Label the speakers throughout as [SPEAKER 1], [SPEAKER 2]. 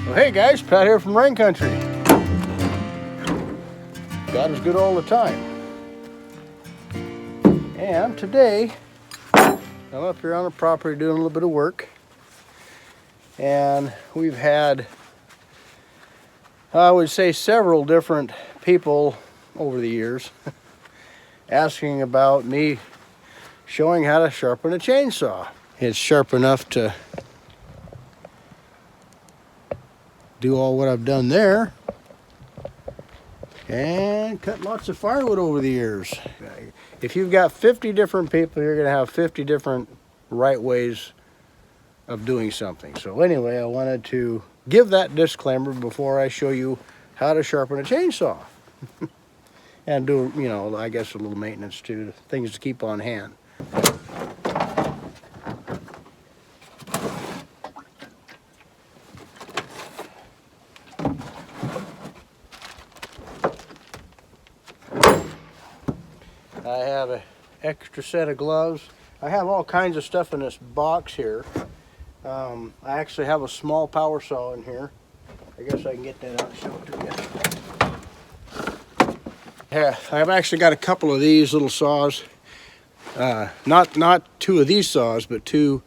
[SPEAKER 1] Well, hey guys, Pat here from Rain Country. God is good all the time. And today, I'm up here on the property doing a little bit of work. And we've had, I would say, several different people over the years asking about me showing how to sharpen a chainsaw. It's sharp enough to do all what I've done there and cut lots of firewood over the years. If you've got 50 different people, you're going to have 50 different right ways of doing something. So anyway, I wanted to give that disclaimer before I show you how to sharpen a chainsaw. And do, you know, I guess a little maintenance too, things to keep on hand. I have an extra set of gloves. I have all kinds of stuff in this box here. I actually have a small power saw in here. I guess I can get that out and show it to you. Yeah, I've actually got a couple of these little saws. Not two of these saws, but two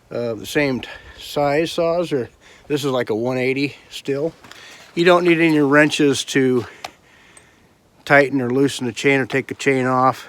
[SPEAKER 1] the same size saws. Or this is like a 180 still. You don't need any wrenches to tighten or loosen the chain or take the chain off.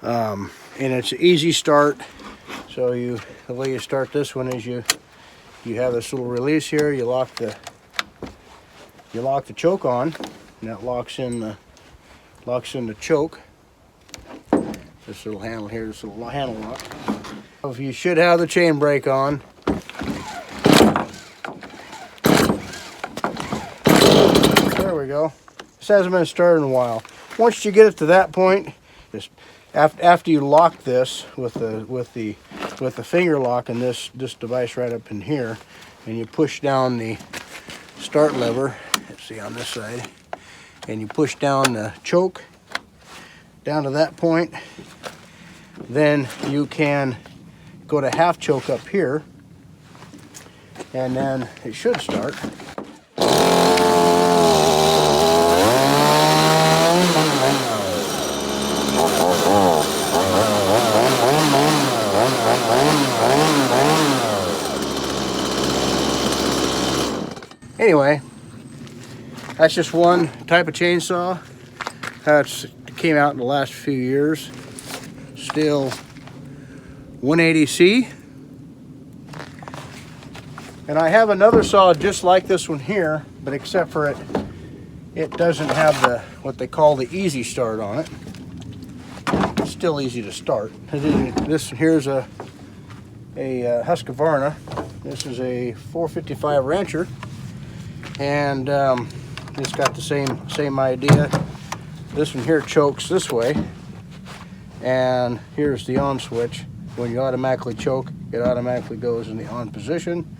[SPEAKER 1] And it's an easy start. So the way you start this one is you have this little release here. You lock the choke on, and that locks in the choke. This little handle here, this little handle lock. You should have the chain brake on. There we go. This hasn't been started in a while. Once you get it to that point, just after you lock this with the finger lock in this device right up in here, and you push down the start lever, let's see on this side, and you push down the choke down to that point, then you can go to half choke up here, and then it should start. Anyway, that's just one type of chainsaw. It came out in the last few years. Still 180C. And I have another saw just like this one here, but except for it doesn't have what they call the easy start on it. It's still easy to start. This here's a Husqvarna. This is a 455 Rancher. And it's got the same idea. This one here chokes this way, and here's the on switch. When you automatically choke, it automatically goes in the on position.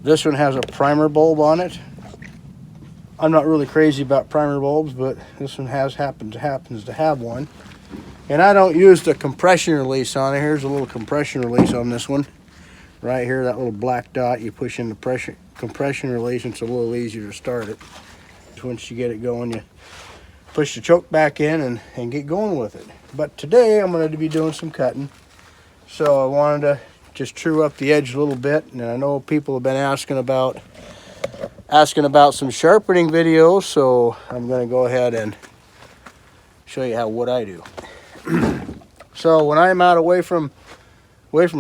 [SPEAKER 1] This one has a primer bulb on it. I'm not really crazy about primer bulbs, but this one happens to have one. And I don't use the compression release on it. Here's a little compression release on this one. Right here, that little black dot, you push in the compression release, and it's a little easier to start it. Once you get it going, you push the choke back in and get going with it. But today I'm going to be doing some cutting. So I wanted to just true up the edge a little bit. And I know people have been asking about some sharpening videos, so I'm going to go ahead and show you what I do. So when I'm away from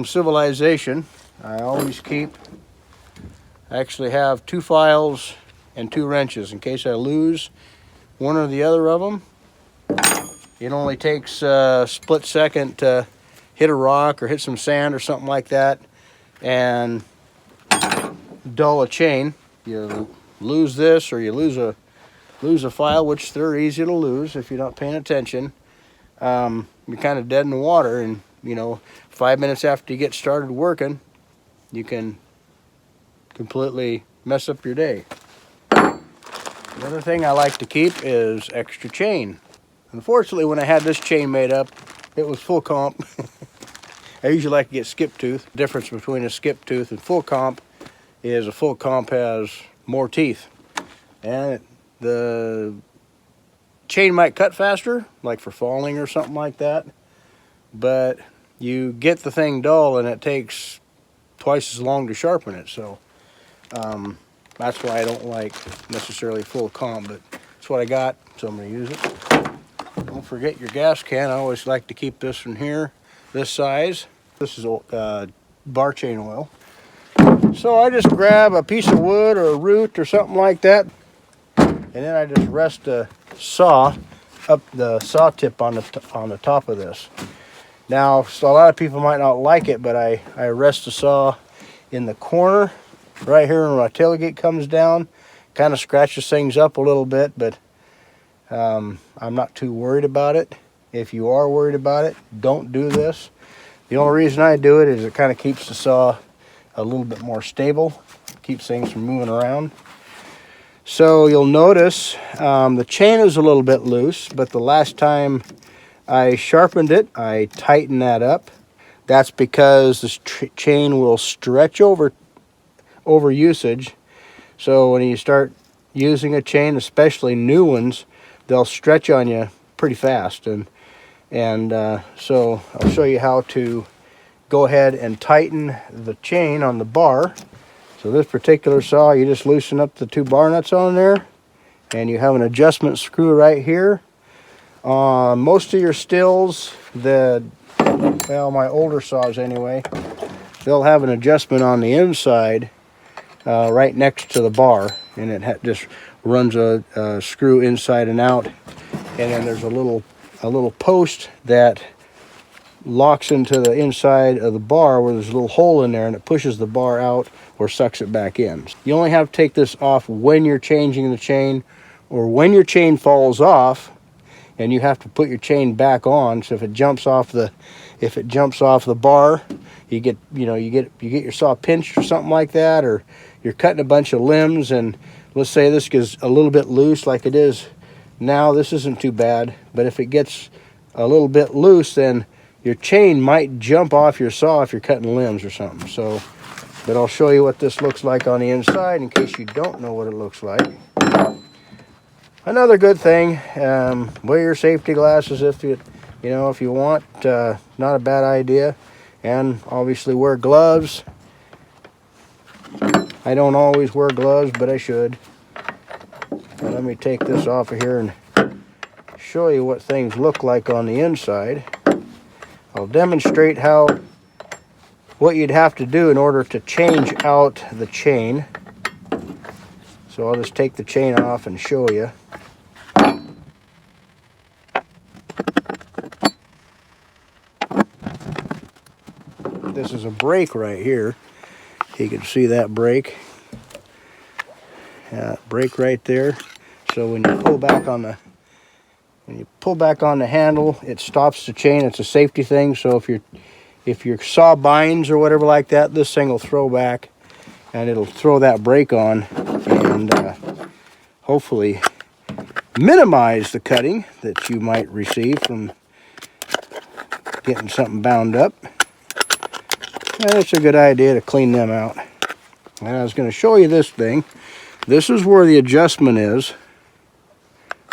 [SPEAKER 1] civilization, I always actually have 2 files and 2 wrenches in case I lose one or the other of them. It only takes a split second to hit a rock or hit some sand or something like that and dull a chain. You lose this, or you lose a file, which they're easy to lose if you're not paying attention. You're kind of dead in the water, and 5 minutes after you get started working, you can completely mess up your day. The other thing I like to keep is extra chain. Unfortunately, when I had this chain made up, it was full comp. I usually like to get skip tooth. The difference between a skip tooth and full comp is a full comp has more teeth, and the chain might cut faster, like for falling or something like that, but you get the thing dull and it takes twice as long to sharpen it. So that's why I don't like necessarily full comp, but that's what I got, so I'm going to use it. Don't forget your gas can. I always like to keep this one here, this size. This is bar chain oil. So I just grab a piece of wood or a root or something like that, and then I just rest the saw up, the saw tip on the top of this. Now, so a lot of people might not like it, but I rest the saw in the corner right here where my tailgate comes down. Kind of scratches things up a little bit, but I'm not too worried about it. If you are worried about it, don't do this. The only reason I do it is it kind of keeps the saw a little bit more stable, keeps things from moving around. So you'll notice the chain is a little bit loose, but the last time I sharpened it, I tightened that up. That's because this chain will stretch over usage. So when you start using a chain, especially new ones, they'll stretch on you pretty fast. And so I'll show you how to go ahead and tighten the chain on the bar. So this particular saw, you just loosen up the 2 bar nuts on there, and you have an adjustment screw right here. Most of your stills, well, my older saws anyway, they'll have an adjustment on the inside right next to the bar, and it just runs a screw inside and out. And then there's a little post that locks into the inside of the bar where there's a little hole in there, and it pushes the bar out or sucks it back in. You only have to take this off when you're changing the chain, or when your chain falls off and you have to put your chain back on. So if it jumps off the bar, you get your saw pinched or something like that, or you're cutting a bunch of limbs, and let's say this gets a little bit loose like it is now. This isn't too bad, but if it gets a little bit loose, then your chain might jump off your saw if you're cutting limbs or something. So, but I'll show you what this looks like on the inside in case you don't know what it looks like. Another good thing, wear your safety glasses if you want. Not a bad idea. And obviously wear gloves. I don't always wear gloves, but I should. Now let me take this off of here and show you what things look like on the inside. I'll demonstrate what you'd have to do in order to change out the chain. So I'll just take the chain off and show you. This is a brake right here. You can see that brake. Brake right there. So when you pull back on the handle, it stops the chain. It's a safety thing. So if your saw binds or whatever like that, this thing will throw back and it'll throw that brake on, and hopefully minimize the cutting that you might receive from getting something bound up. And it's a good idea to clean them out. And I was going to show you this thing. This is where the adjustment is.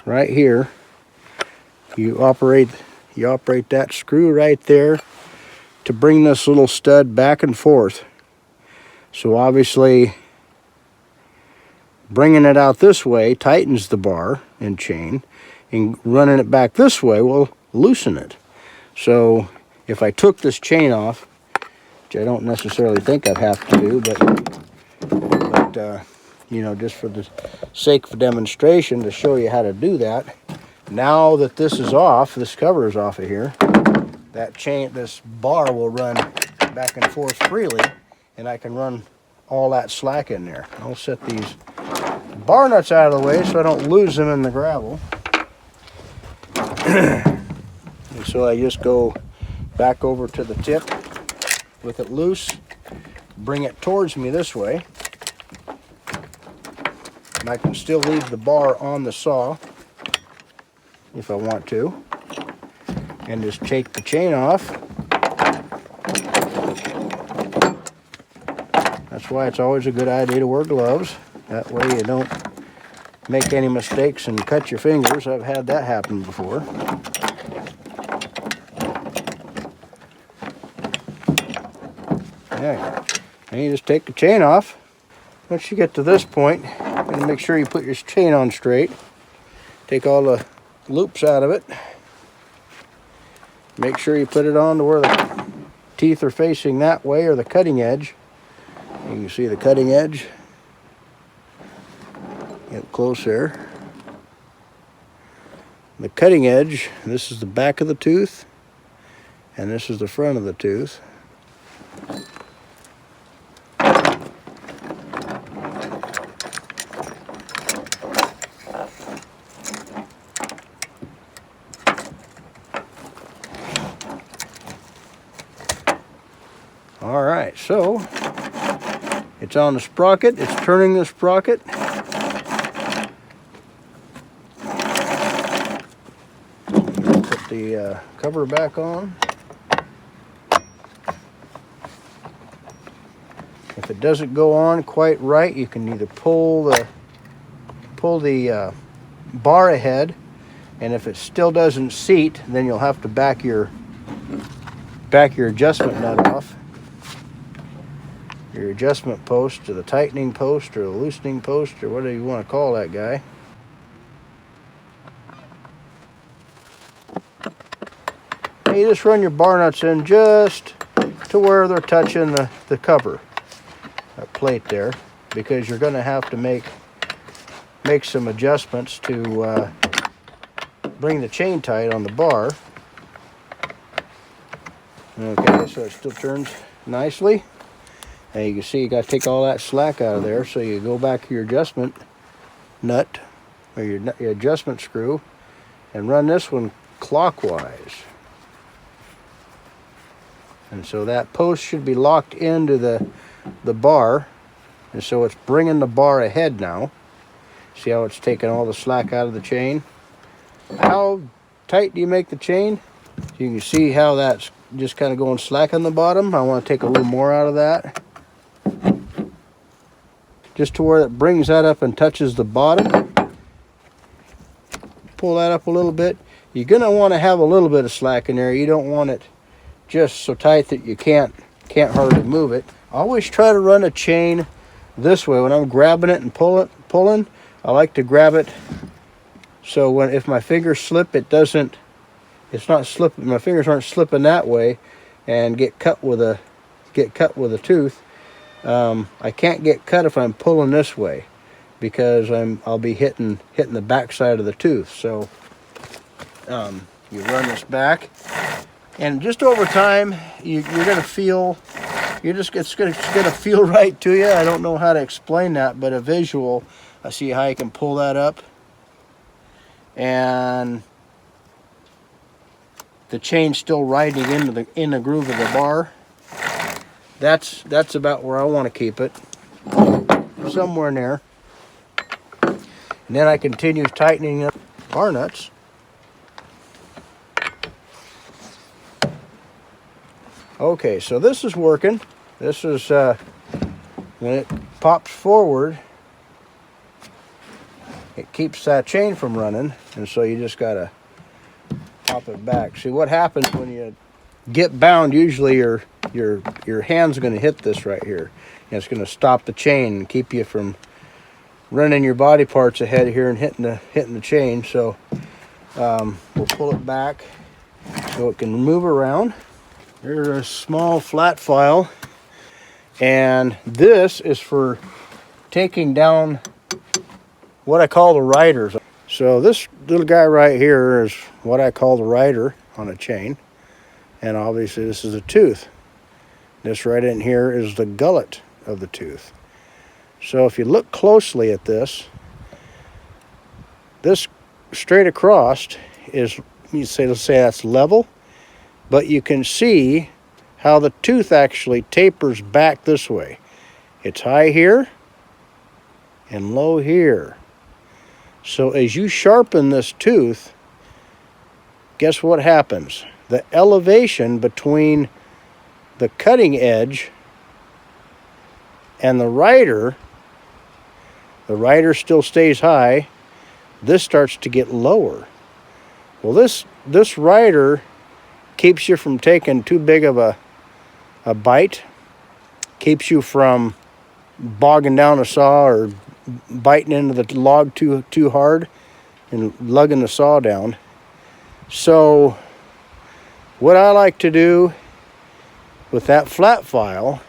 [SPEAKER 1] Right here. You operate that screw right there to bring this little stud back and forth. So obviously bringing it out this way tightens the bar and chain, and running it back this way will loosen it. So if I took this chain off, which I don't necessarily think I'd have to do, but just for the sake of demonstration to show you how to do that. Now that this is off, this cover is off of here, this bar will run back and forth freely, and I can run all that slack in there. I'll set these bar nuts out of the way so I don't lose them in the gravel. And so I just go back over to the tip with it loose, bring it towards me this way, and I can still leave the bar on the saw if I want to, and just take the chain off. That's why it's always a good idea to wear gloves. That way you don't make any mistakes and cut your fingers. I've had that happen before. Yeah. And you just take the chain off. Once you get to this point, you're going to make sure you put your chain on straight. Take all the loops out of it. Make sure you put it on to where the teeth are facing that way, or the cutting edge. You can see the cutting edge. Get close there. The cutting edge, this is the back of the tooth, and this is the front of the tooth. All right, so it's on the sprocket, it's turning the sprocket. Put the cover back on. If it doesn't go on quite right, you can either pull the bar ahead, and if it still doesn't seat, then you'll have to back your adjustment nut off. Your adjustment post, or the tightening post, or the loosening post, or whatever you want to call that guy. And you just run your bar nuts in just to where they're touching the cover, that plate there, because you're going to have to make some adjustments to bring the chain tight on the bar. Okay, so it still turns nicely. And you can see you got to take all that slack out of there, so you go back to your adjustment nut, or your adjustment screw, and run this one clockwise. And so that post should be locked into the bar, and so it's bringing the bar ahead now. See how it's taking all the slack out of the chain? How tight do you make the chain? You can see how that's just kind of going slack on the bottom. I want to take a little more out of that, just to where it brings that up and touches the bottom. Pull that up a little bit. You're going to want to have a little bit of slack in there. You don't want it just so tight that you can't hardly move it. I always try to run a chain this way. When I'm grabbing it and pulling, I like to grab it so if my fingers slip, it's not slipping. My fingers aren't slipping that way and get cut with a tooth. I can't get cut if I'm pulling this way, because I'll be hitting the back side of the tooth. So you run this back, and just over time you're gonna feel, it's gonna feel right to you. I don't know how to explain that, but a visual. I see how you can pull that up, and the chain's still riding in the groove of the bar. That's about where I want to keep it, somewhere in there. And then I continue tightening up bar nuts. Okay, so this is working. This is when it pops forward, it keeps that chain from running, and so you just gotta pop it back. See what happens when you get bound? Usually your hand's going to hit this right here, and it's going to stop the chain and keep you from running your body parts ahead here and hitting the chain. So we'll pull it back so it can move around. Here's a small flat file, and this is for taking down what I call the riders. So this little guy right here is what I call the rider on a chain, and obviously this is a tooth. This right in here is the gullet of the tooth. So if you look closely at this straight across is, let's say that's level, but you can see how the tooth actually tapers back this way. It's high here and low here. So as you sharpen this tooth, guess what happens? The elevation between the cutting edge and the rider still stays high. This starts to get lower. Well, this rider keeps you from taking too big of a bite, keeps you from bogging down a saw or biting into the log too hard and lugging the saw down. So what I like to do with that flat file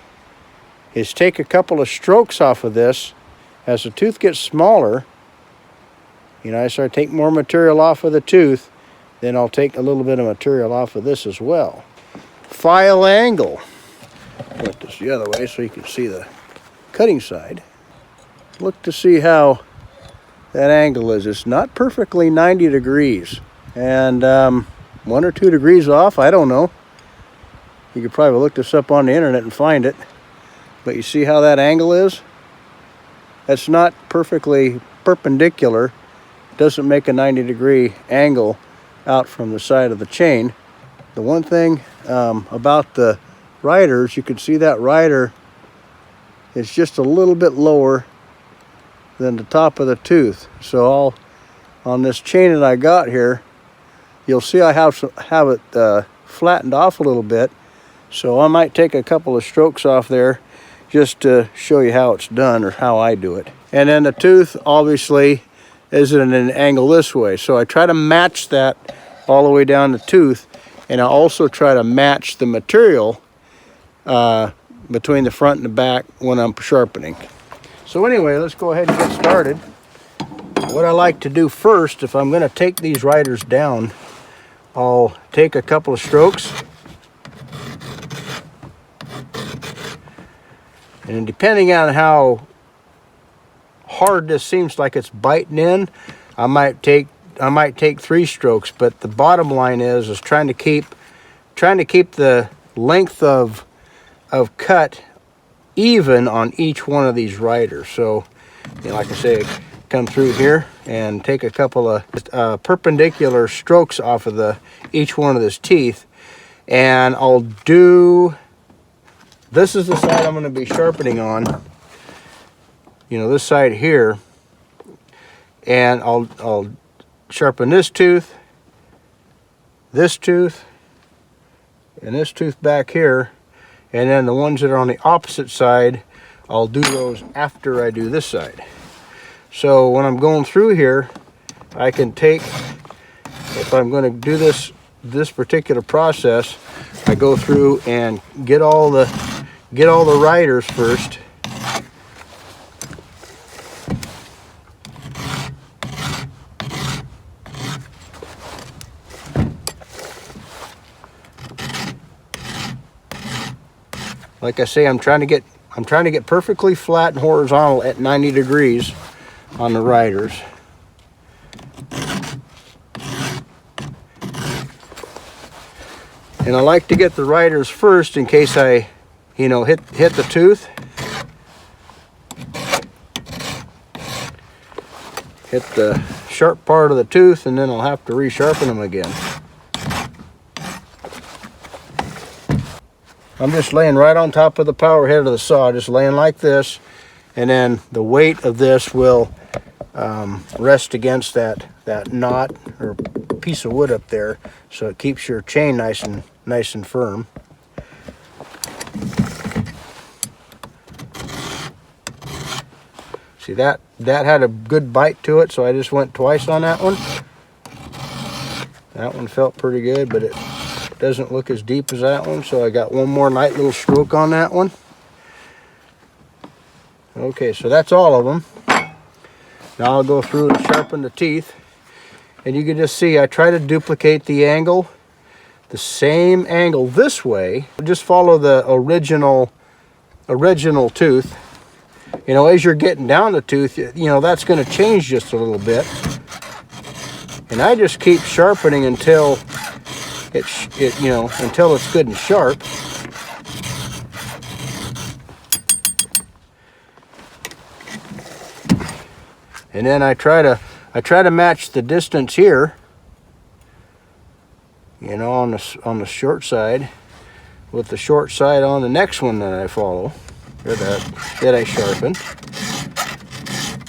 [SPEAKER 1] is take a couple of strokes off of this. As the tooth gets smaller, I start to take more material off of the tooth, then I'll take a little bit of material off of this as well. File angle. Put this the other way so you can see the cutting side. Look to see how that angle is. It's not perfectly 90 degrees. And 1 or 2 degrees off, I don't know. You could probably look this up on the internet and find it. But you see how that angle is? That's not perfectly perpendicular. It doesn't make a 90-degree angle out from the side of the chain. The one thing about the riders, you can see that rider is just a little bit lower than the top of the tooth. So on this chain that I got here, you'll see I have it flattened off a little bit. So I might take a couple of strokes off there just to show you how it's done, or how I do it. And then the tooth obviously isn't at an angle this way. So I try to match that all the way down the tooth, and I also try to match the material between the front and the back when I'm sharpening. So anyway, let's go ahead and get started. What I like to do first, if I'm going to take these riders down, I'll take a couple of strokes. And depending on how hard this seems like it's biting in, I might take 3 strokes. But the bottom line is trying to keep the length of cut even on each one of these riders. So, like I say, come through here and take a couple of perpendicular strokes off of each one of these teeth, and I'll do. This is the side I'm going to be sharpening on, this side here, and I'll sharpen this tooth, and this tooth back here, and then the ones that are on the opposite side, I'll do those after I do this side. So when I'm going through here, I can take, if I'm going to do this particular process, I go through and get all the riders first. Like I say, I'm trying to get perfectly flat and horizontal at 90 degrees on the riders. And I like to get the riders first in case I hit the tooth, hit the sharp part of the tooth, and then I'll have to resharpen them again. I'm just laying right on top of the power head of the saw, just laying like this, and then the weight of this will rest against that knot or piece of wood up there, so it keeps your chain nice and firm. See, that had a good bite to it, so I just went twice on that one. That one felt pretty good, but it doesn't look as deep as that one, so I got one more light little stroke on that one. Okay, so that's all of them. Now I'll go through and sharpen the teeth, and you can just see I try to duplicate the angle, the same angle this way. Just follow the original tooth. As you're getting down the tooth, that's going to change just a little bit. And I just keep sharpening until until it's good and sharp. And then I try to match the distance here, on the short side with the short side on the next one that I follow. or that I sharpened.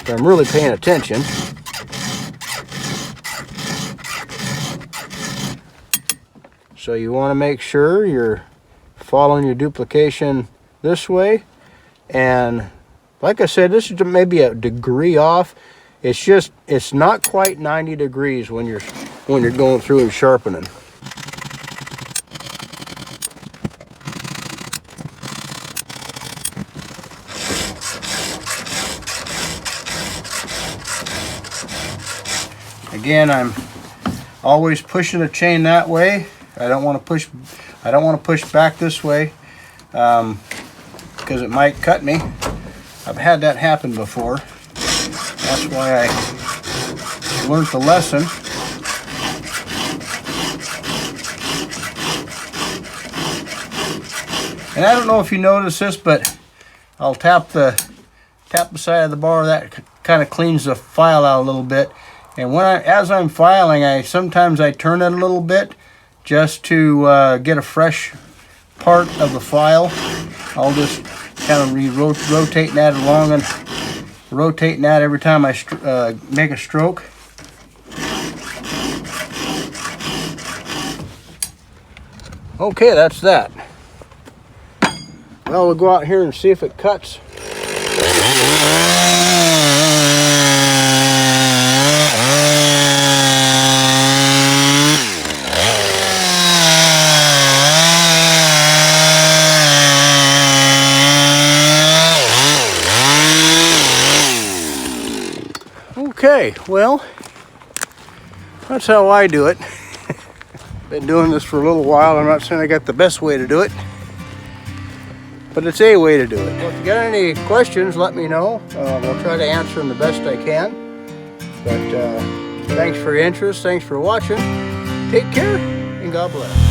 [SPEAKER 1] So I'm really paying attention. So you want to make sure you're following your duplication this way. And like I said, this is maybe a degree off. It's not quite 90 degrees when you're going through and sharpening. Again, I'm always pushing the chain that way. I don't want to push back this way because it might cut me. I've had that happen before. That's why I learned the lesson. And I don't know if you notice this, but I'll tap the side of the bar. That kind of cleans the file out a little bit. And as I'm filing, sometimes I turn it a little bit just to get a fresh part of the file. I'll just kind of rotate that along and rotating that every time I make a stroke. Okay, that's that. Well, we'll go out here and see if it cuts. Okay, well, that's how I do it. Been doing this for a little while. I'm not saying I got the best way to do it, but it's a way to do it. Well, if you got any questions, let me know. I'll try to answer them the best I can. But thanks for your interest. Thanks for watching. Take care, and God bless.